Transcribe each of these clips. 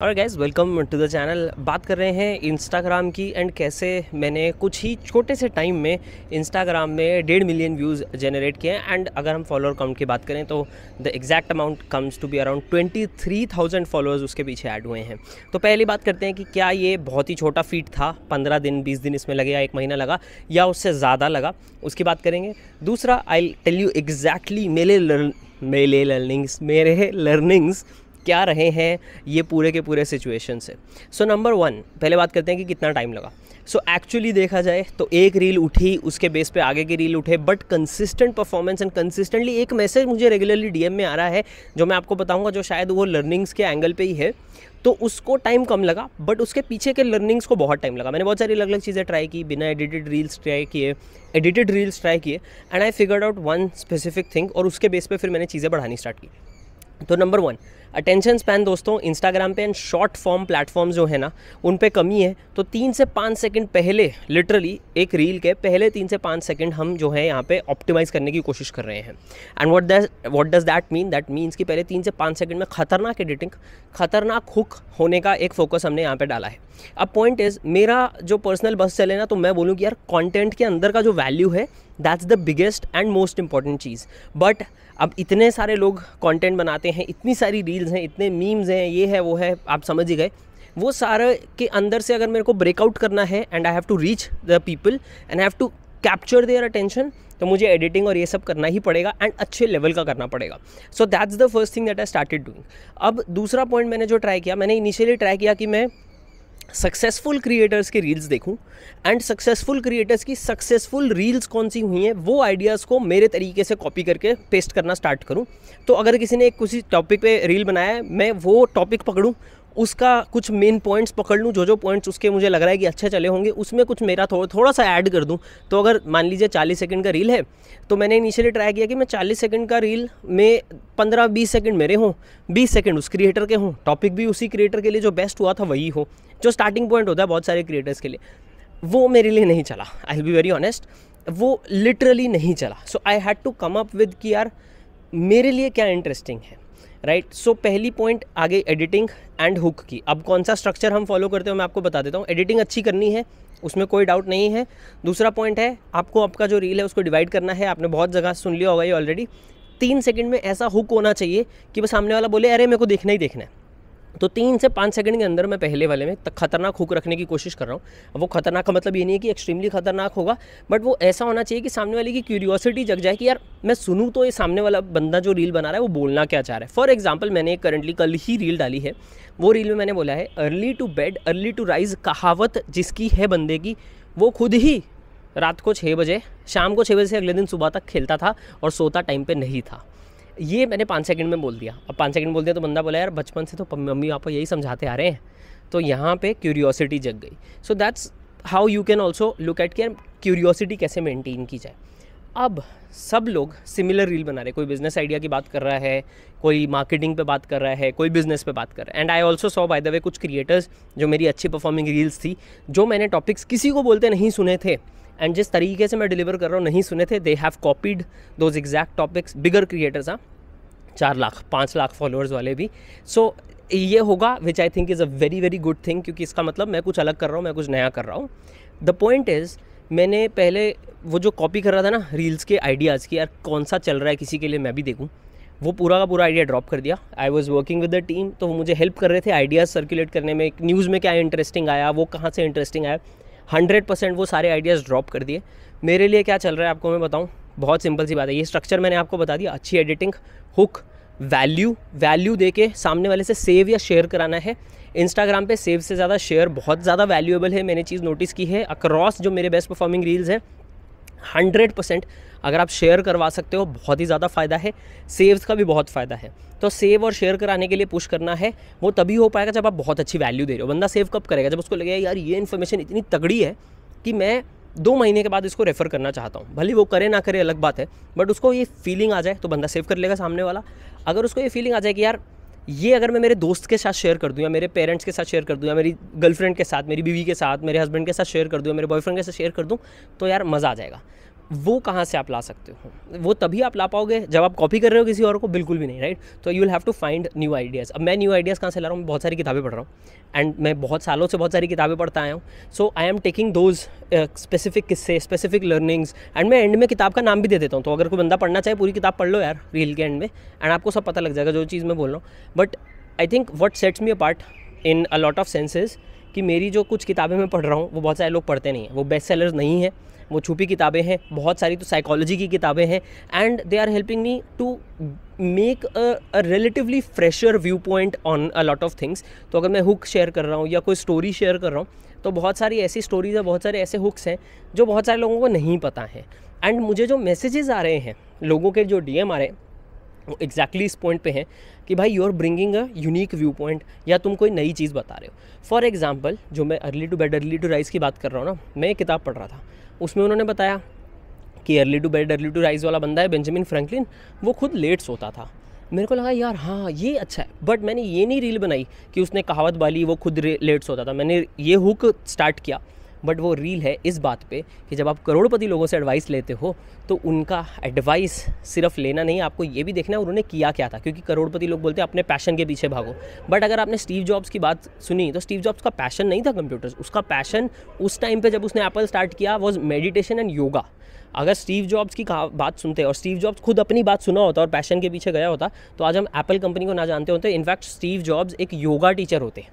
और guys welcome to the channel. बात कर रहे हैं इंस्टाग्राम की एंड कैसे मैंने कुछ ही छोटे से टाइम में इंस्टाग्राम में 1.5 मिलियन व्यूज़ जनरेट किए हैं। एंड अगर हम फॉलोअर काउंट की बात करें तो the exact amount comes to be around 23,000 followers उसके पीछे ऐड हुए हैं। तो पहली बात करते हैं कि क्या ये बहुत ही छोटा फीट था, 15 दिन 20 दिन इसमें लगे या 1 महीना लगा या उससे ज़्यादा लगा, उसकी बात करेंगे। दूसरा, आई टेल यू एग्जैक्टली मेरे लर्निंग्स क्या रहे हैं ये पूरे के पूरे सिचुएशन से। सो नंबर 1, पहले बात करते हैं कि कितना टाइम लगा। सो एक्चुअली देखा जाए तो एक रील उठी, उसके बेस पे आगे की रील उठे, but consistent performance and consistently एक मैसेज मुझे रेगुलरली डीएम में आ रहा है जो मैं आपको बताऊंगा, जो शायद वो लर्निंग्स के एंगल पे ही है, तो उसको टाइम कम लगा, बट उसके पीछे के लर्निंग्स को बहुत टाइम लगा। मैंने बहुत सारी अलग अलग चीज़ें ट्राई की, बिना एडिटेड रील्स ट्राई किए and I figured out one specific thing, और उसके बेस पे फिर मैंने चीज़ें बढ़ानी स्टार्ट की। तो नंबर 1, अटेंशन स्पैन दोस्तों इंस्टाग्राम पे एंड शॉर्ट फॉर्म प्लेटफॉर्म्स जो है ना उन पे कमी है। तो 3 से 5 सेकंड पहले, लिटरली एक रील के पहले 3 से 5 सेकंड हम जो है यहाँ पे ऑप्टिमाइज़ करने की कोशिश कर रहे हैं। And what does that mean? That means कि पहले 3 से 5 सेकंड में खतरनाक एडिटिंग, खतरनाक हुक होने का एक फोकस हमने यहाँ पे डाला है। अब पॉइंट इज़, मेरा जो पर्सनल बस चले ना तो मैं बोलूँ कि यार कंटेंट के अंदर का जो वैल्यू है that's the biggest and most important cheese. But अब इतने सारे लोग कंटेंट बनाते हैं, इतनी सारी रील्स हैं, इतने मीम्स हैं, ये है वो है, आप समझ ही गए। वो सारे के अंदर से अगर मेरे को ब्रेकआउट करना है and I have to reach the people and I have to capture their attention, तो मुझे एडिटिंग और ये सब करना ही पड़ेगा एंड अच्छे लेवल का करना पड़ेगा। So that's the first thing that I started doing. अब दूसरा पॉइंट मैंने जो ट्राई किया, मैंने इनिशियली ट्राई किया कि मैं सक्सेसफुल क्रिएटर्स के रील्स देखूं एंड सक्सेसफुल क्रिएटर्स की सक्सेसफुल रील्स कौन सी हुई हैं वो आइडियाज़ को मेरे तरीके से कॉपी करके पेस्ट करना स्टार्ट करूं। तो अगर किसी ने किसी टॉपिक पे रील बनाया है, मैं वो टॉपिक पकड़ूं, उसका कुछ मेन पॉइंट्स पकड़ लूँ, जो पॉइंट्स उसके मुझे लग रहा है कि अच्छे चले होंगे, उसमें कुछ मेरा थोड़ा सा ऐड कर दूँ। तो अगर मान लीजिए 40 सेकंड का रील है, तो मैंने इनिशियली ट्राई किया कि मैं 40 सेकंड का रील में 15-20 सेकंड मेरे हों, 20 सेकंड उस क्रिएटर के हों, टॉपिक भी उसी क्रिएटर के लिए जो बेस्ट हुआ था वही हो, जो स्टार्टिंग पॉइंट होता है बहुत सारे क्रिएटर्स के लिए। वो मेरे लिए नहीं चला, I will be very honest, वो लिटरली नहीं चला। So I had to come up with कि यार मेरे लिए क्या इंटरेस्टिंग है, राइट। सो पहली पॉइंट आ गई एडिटिंग एंड हुक की। अब कौन सा स्ट्रक्चर हम फॉलो करते हो मैं आपको बता देता हूँ। एडिटिंग अच्छी करनी है, उसमें कोई डाउट नहीं है। दूसरा पॉइंट है, आपको आपका जो रील है उसको डिवाइड करना है। आपने बहुत जगह सुन लिया होगा ये ऑलरेडी। 3 सेकंड में ऐसा हुक होना चाहिए कि बस सामने वाला बोले अरे मेरे को देखना ही देखना है। तो 3 से 5 सेकंड के अंदर मैं पहले वाले में खतरनाक हुक रखने की कोशिश कर रहा हूँ। वो खतरनाक का मतलब ये नहीं है कि एक्सट्रीमली खतरनाक होगा, बट वो ऐसा होना चाहिए कि सामने वाले की क्यूरियोसिटी जग जाए कि यार मैं सुनूँ तो ये सामने वाला बंदा जो रील बना रहा है वो बोलना क्या चाह रहा है। फॉर एग्जाम्पल, मैंने करंटली कल ही रील डाली है, वो रील में मैंने बोला है early to bed early to rise, कहावत जिसकी है बंदे की, वो खुद ही रात को 6 बजे, शाम को 6 बजे से अगले दिन सुबह तक खेलता था और सोता टाइम पे नहीं था। ये मैंने 5 सेकंड में बोल दिया। अब 5 सेकंड बोल दिया तो बंदा बोला यार बचपन से तो मम्मी पापा यही समझाते आ रहे हैं, तो यहाँ पे क्यूरियोसिटी जग गई। So that's how you can also look at कि क्यूरियोसिटी कैसे मेंटेन की जाए। अब सब लोग सिमिलर रील बना रहे, कोई बिजनेस आइडिया की बात कर रहा है, कोई मार्केटिंग पे बात कर रहा है, कोई बिजनेस पे बात कर रहा है। And I also saw by the way कुछ क्रिएटर्स जो मेरी अच्छी परफॉर्मिंग रील्स थी, जो मैंने टॉपिक्स किसी को बोलते नहीं सुने थे एंड जिस तरीके से मैं डिलीवर कर रहा हूँ नहीं सुने थे, they have copied those exact topics. Bigger creators, हाँ, 4 लाख 5 लाख फॉलोअर्स वाले भी। सो ये होगा which I think is a very very good thing, क्योंकि इसका मतलब मैं कुछ अलग कर रहा हूँ, मैं कुछ नया कर रहा हूँ। द पॉइंट इज़, मैंने पहले वो जो कॉपी कर रहा था ना रील्स के आइडियाज़ की, यार कौन सा चल रहा है किसी के लिए मैं भी देखूँ, वो पूरा का पूरा आइडिया ड्रॉप कर दिया। I was working with the team, तो वो मुझे हेल्प कर रहे थे आइडियाज़ सर्कुलेट करने में, न्यूज़ में क्या इंटरेस्टिंग आया, वो कहाँ से इंटरेस्टिंग आया। 100% वो सारे आइडियाज़ ड्रॉप कर दिए। मेरे लिए क्या चल रहा है आपको मैं बताऊँ, बहुत सिंपल सी बात है। ये स्ट्रक्चर मैंने आपको बता दिया, अच्छी एडिटिंग, हुक, वैल्यू दे के सामने वाले से सेव या शेयर कराना है। इंस्टाग्राम पे सेव से ज़्यादा शेयर बहुत ज़्यादा वैल्यूएबल है, मैंने चीज़ नोटिस की है अक्रॉस जो मेरे बेस्ट परफॉर्मिंग रील्स हैं। 100% अगर आप शेयर करवा सकते हो बहुत ही ज़्यादा फ़ायदा है, सेव्स का भी बहुत फ़ायदा है। तो सेव और शेयर कराने के लिए पुश करना है, वो तभी हो पाएगा जब आप बहुत अच्छी वैल्यू दे रहे हो। बंदा सेव कब करेगा? जब उसको लगेगा यार ये इन्फॉर्मेशन इतनी तगड़ी है कि मैं 2 महीने के बाद इसको रेफ़र करना चाहता हूँ। भले वो करे ना करे अलग बात है, बट उसको ये फीलिंग आ जाए तो बंदा सेव कर लेगा सामने वाला। अगर उसको ये फीलिंग आ जाए कि यार ये अगर मैं मेरे दोस्त के साथ शेयर कर दूँ या मेरे पेरेंट्स के साथ शेयर कर दूँ या मेरी गर्लफ्रेंड के साथ, मेरी बीवी के साथ, मेरे हस्बैंड के साथ शेयर कर दूँ या मेरे बॉयफ्रेंड के साथ शेयर कर दूँ, तो यार मज़ा आ जाएगा। वो कहाँ से आप ला सकते हो? वो तभी आप ला पाओगे जब आप कॉपी कर रहे हो किसी और को, बिल्कुल भी नहीं, राइट? तो you will have to find new ideas. अब मैं न्यू आइडियाज़ कहाँ से ला रहा हूँ? मैं बहुत सारी किताबें पढ़ रहा हूँ, एंड मैं बहुत सालों से बहुत सारी किताबें पढ़ता आया हूँ। So I am taking those specific किस्से, स्पेसिफिक लर्निंग्स, एंड मैं एंड में किताब का नाम भी दे देता हूँ। तो अगर कोई बंदा पढ़ना चाहे पूरी किताब पढ़ लो यार रील के एंड में, एंड आपको सब पता लग जाएगा जो चीज़ मैं बोल रहा हूँ। But I think what sets me apart in a lot of senses कि मेरी जो कुछ किताबें मैं पढ़ रहा हूँ वो बहुत सारे लोग पढ़ते नहीं हैं, वो बेस्ट सेलर्स नहीं है, वो छुपी किताबें हैं, बहुत सारी तो साइकोलॉजी की किताबें हैं, and they are helping me to make a relatively fresher viewpoint on a lot of things. तो अगर मैं हुक शेयर कर रहा हूँ या कोई स्टोरी शेयर कर रहा हूँ, तो बहुत सारी ऐसी स्टोरीज है, बहुत सारे ऐसे हुक्स हैं जो बहुत सारे लोगों को नहीं पता है। एंड मुझे जो मैसेजेस आ रहे हैं, लोगों के जो DM आ रहे हैं, वो एग्जैक्टली इस पॉइंट पे हैं कि भाई you are bringing a unique viewpoint, या तुम कोई नई चीज़ बता रहे हो। फॉर एग्जाम्पल, जो मैं early to bed early to rise की बात कर रहा हूँ ना, मैं एक किताब पढ़ रहा था, उसमें उन्होंने बताया कि early to bed early to rise वाला बंदा है बेंजामिन फ्रैंकलिन, वो खुद लेट सोता था। मेरे को लगा यार हाँ ये अच्छा है, बट मैंने ये नहीं रील बनाई कि उसने कहावत वाली वो खुद लेट सोता था। मैंने ये हुक स्टार्ट किया, बट वो रील है इस बात पे कि जब आप करोड़पति लोगों से एडवाइस लेते हो तो उनका एडवाइस सिर्फ लेना नहीं, आपको ये भी देखना है उन्होंने किया क्या था। क्योंकि करोड़पति लोग बोलते हैं अपने पैशन के पीछे भागो, बट अगर आपने स्टीव जॉब्स की बात सुनी तो स्टीव जॉब्स का पैशन नहीं था कंप्यूटर्स, उसका पैशन उस टाइम पे जब उसने एप्पल स्टार्ट किया वॉज मेडिटेशन एंड योगा। अगर स्टीव जॉब्स की बात सुनते और स्टीव जॉब्स खुद अपनी बात सुना होता और पैशन के पीछे गया होता तो आज हम एप्पल कंपनी को ना जानते होते। इनफैक्ट स्टीव जॉब्स एक योगा टीचर होते।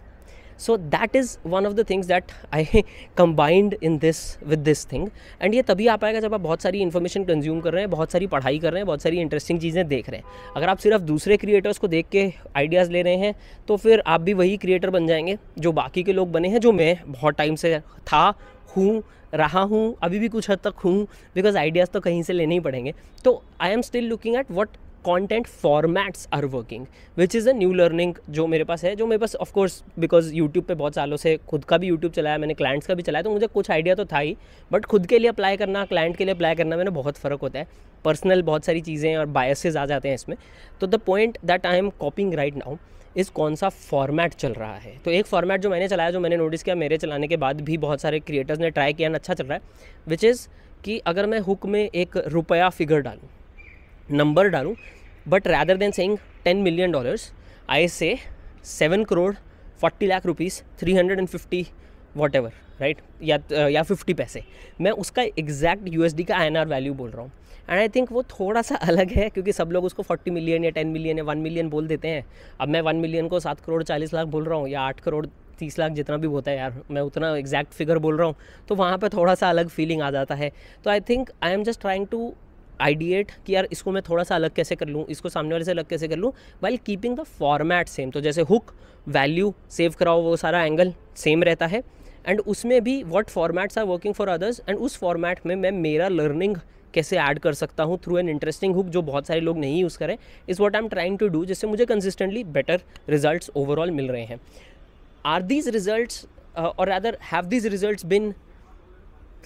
So that is one of the things that I combined in this with this thing. And ये तभी आ पाएगा जब आप बहुत सारी इन्फॉर्मेशन कंज्यूम कर रहे हैं, बहुत सारी पढ़ाई कर रहे हैं, बहुत सारी इंटरेस्टिंग चीज़ें देख रहे हैं। अगर आप सिर्फ दूसरे क्रिएटर्स को देख के आइडियाज़ ले रहे हैं तो फिर आप भी वही क्रिएटर बन जाएंगे जो बाकी के लोग बने हैं, जो मैं बहुत टाइम से था, हूँ, रहा हूँ, अभी भी कुछ हद तक हूँ, बिकॉज आइडियाज़ तो कहीं से लेने ही पड़ेंगे। तो I am still looking at what content formats are working, which is a new learning जो मेरे पास है, जो मेरे पास ऑफ कोर्स बिकॉज यूट्यूब पे बहुत सालों से खुद का भी यूट्यूब चलाया मैंने, क्लाइंट्स का भी चलाया, तो मुझे कुछ आइडिया तो था ही, बट खुद के लिए अप्लाई करना, क्लाइंट के लिए अप्लाई करना में बहुत फ़र्क होता है। पर्सनल बहुत सारी चीज़ें और बायसेस आ जाते हैं इसमें। तो the point that I am कॉपिंग right now इस कौन सा फॉर्मेट चल रहा है। तो एक फॉर्मेट जो मैंने चलाया, जो मैंने नोटिस किया मेरे चलाने के बाद भी बहुत सारे क्रिएटर्स ने ट्राई किया, अच्छा चल रहा है, विच इज़ कि अगर मैं हुक में एक रुपया फिगर डालूँ, नंबर डालूँ, but rather than saying $10 million आई से 7 crore 40 lakh rupees 350 what ever, right, या 50 पैसे, मैं उसका एग्जैक्ट USD का INR वैल्यू बोल रहा हूँ। एंड आई थिंक वो थोड़ा सा अलग है, क्योंकि सब लोग उसको 40 million या 10 million या 1 million बोल देते हैं। अब मैं 1 million को 7 crore 40 लाख बोल रहा हूँ, या 8 crore 30 लाख, जितना भी होता है यार, मैं उतना एग्जैक्ट फिगर बोल रहा हूँ, तो वहाँ पर थोड़ा सा अलग फीलिंग आ जाता है। तो I think I am just trying to ideate कि यार इसको मैं थोड़ा सा अलग कैसे कर लूँ, इसको सामने वाले से अलग कैसे कर लूँ, while keeping the format same. तो जैसे हुक, वैल्यू, सेव कराओ, वो सारा एंगल सेम रहता है, एंड उसमें भी what formats are working for others, and उस फॉर्मेट में मैं मेरा लर्निंग कैसे ऐड कर सकता हूँ थ्रू एन इंटरेस्टिंग हुक जो बहुत सारे लोग नहीं यूज़ करें, is what I am trying to do, जिससे मुझे कंसिस्टेंटली बेटर रिजल्ट्स ओवरऑल मिल रहे हैं। Are these results or rather have these results been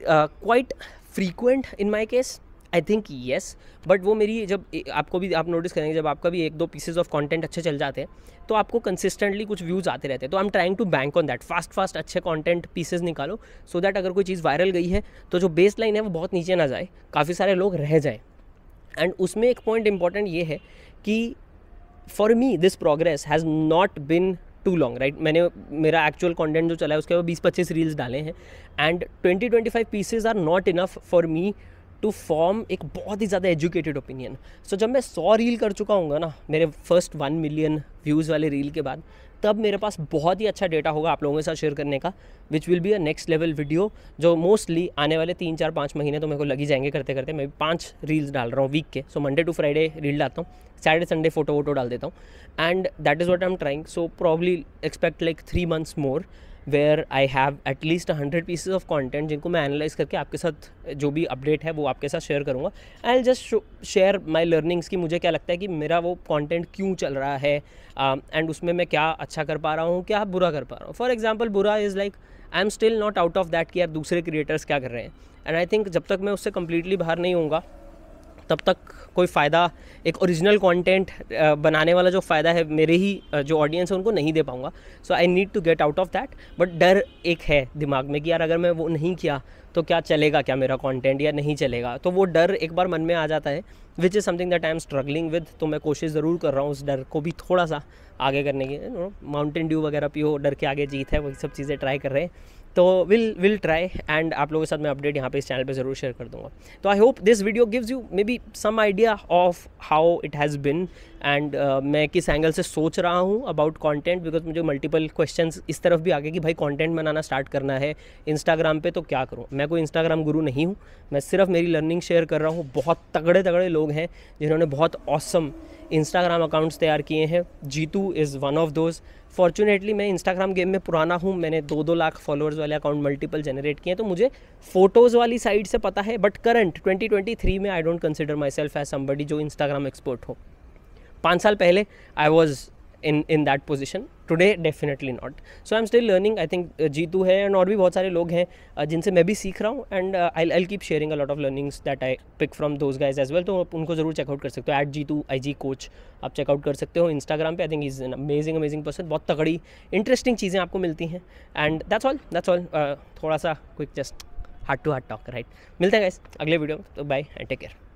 quite frequent in my case? I think yes, but वो मेरी जब आपको भी आप नोटिस करेंगे, जब आपका भी 1-2 पीसेज ऑफ कंटेंट अच्छे चल जाते हैं तो आपको कंसिस्टेंटली कुछ व्यूज़ आते रहते हैं। तो I am trying to bank on that, fast अच्छे कंटेंट पीसेज निकालो, सो दैट अगर कोई चीज़ वायरल गई है तो जो बेस लाइन है वो बहुत नीचे ना जाए, काफ़ी सारे लोग रह जाएँ। एंड उसमें एक पॉइंट इंपॉर्टेंट ये है कि for me this progress has not been too long, right. मैंने मेरा एक्चुअल कंटेंट जो चला है उसके बाद 20-25 रील्स डाले हैं, and 20-25 pieces are not enough for me to form एक बहुत ही ज़्यादा एजुकेटेड ओपिनियन। सो जब मैं 100 रील कर चुका हूँगा ना, मेरे फर्स्ट 1 मिलियन व्यूज़ वाले रील के बाद, तब मेरे पास बहुत ही अच्छा डेटा होगा आप लोगों के साथ शेयर करने का, which will be a next level video, जो मोस्टली आने वाले 3-4-5 महीने तो मेरे को लग ही जाएंगे करते करते। मैं 5 रील्स डाल रहा हूँ वीक के, so Monday to Friday reel डालता हूँ, सैटरडे संडे फोटो डाल देता हूँ, and that is what I am trying. So probably expect like 3 months more where I have at least 100 pieces of content, जिनको मैं एनालाइज करके आपके साथ जो भी अपडेट है वो आपके साथ शेयर करूँगा। I will just share my learnings कि मुझे क्या लगता है कि मेरा वो कंटेंट क्यों चल रहा है, एंड उसमें मैं क्या अच्छा कर पा रहा हूँ, क्या बुरा कर पा रहा हूँ। फॉर एग्जाम्पल बुरा is like I am still not out of that कि यार दूसरे क्रिएटर्स क्या कर रहे हैं, एंड आई थिंक जब तक मैं उससे कम्प्लीटली बाहर नहीं होऊंगा तब तक कोई फ़ायदा, एक ओरिजिनल कंटेंट बनाने वाला जो फ़ायदा है मेरे ही जो ऑडियंस है उनको नहीं दे पाऊँगा. So I need to get out of that. But डर एक है दिमाग में कि यार अगर मैं वो नहीं किया तो क्या चलेगा, क्या मेरा कंटेंट या नहीं चलेगा. तो वो डर एक बार मन में आ जाता है, which is something that I am struggling with. तो मैं कोशिश ज़रूर कर रहा हूँ उस डर को भी थोड़ा सा आगे करने की. माउंटेन ड्यू वगैरह पियो, डर के आगे जीत है, वही सब चीज़ें ट्राई कर रहे हैं. तो विल ट्राई एंड आप लोगों के साथ मैं अपडेट यहाँ पे इस चैनल पे ज़रूर शेयर कर दूँगा. तो I hope this video gives you maybe some idea of how it has been and मैं किस एंगल से सोच रहा हूँ अबाउट कंटेंट. बिकॉज मुझे मल्टीपल क्वेश्चंस इस तरफ भी आ गए कि भाई कंटेंट बनाना स्टार्ट करना है इंस्टाग्राम पे तो क्या करूँ. मैं कोई इंस्टाग्राम गुरु नहीं हूँ, मैं सिर्फ मेरी लर्निंग शेयर कर रहा हूँ. बहुत तगड़े तगड़े लोग हैं जिन्होंने बहुत ऑसम इंस्टाग्राम अकाउंट्स तैयार किए हैं. Jeetu is one of those. Fortunately मैं इंस्टाग्राम गेम में पुराना हूँ, मैंने 2-2 लाख फॉलोअर्स वाले अकाउंट मल्टीपल जनरेट किए हैं, तो मुझे फ़ोटोज़ वाली साइड से पता है. बट करंट 2023 में I don't consider myself as somebody जो इंस्टाग्राम एक्सपर्ट हो. 5 साल पहले I was in that position. Today definitely not. So I'm still learning. I think Jeetu है and और भी बहुत सारे लोग हैं जिनसे मैं भी सीख रहा हूँ. And I'll keep sharing a lot of learnings that I pick from those guys as well. तो उनको ज़रूर चेकआउट कर सकते हो. @जीतू IG कोच आप चेकआउट कर सकते हो इंस्टाग्राम पे. I think is an amazing person. बहुत तगड़ी इंटरेस्टिंग चीज़ें आपको मिलती हैं. And that's all. थोड़ा सा quick just heart to heart talk right. मिलते हैं गाइस अगले वीडियो में. तो बाय एंड टेक केयर.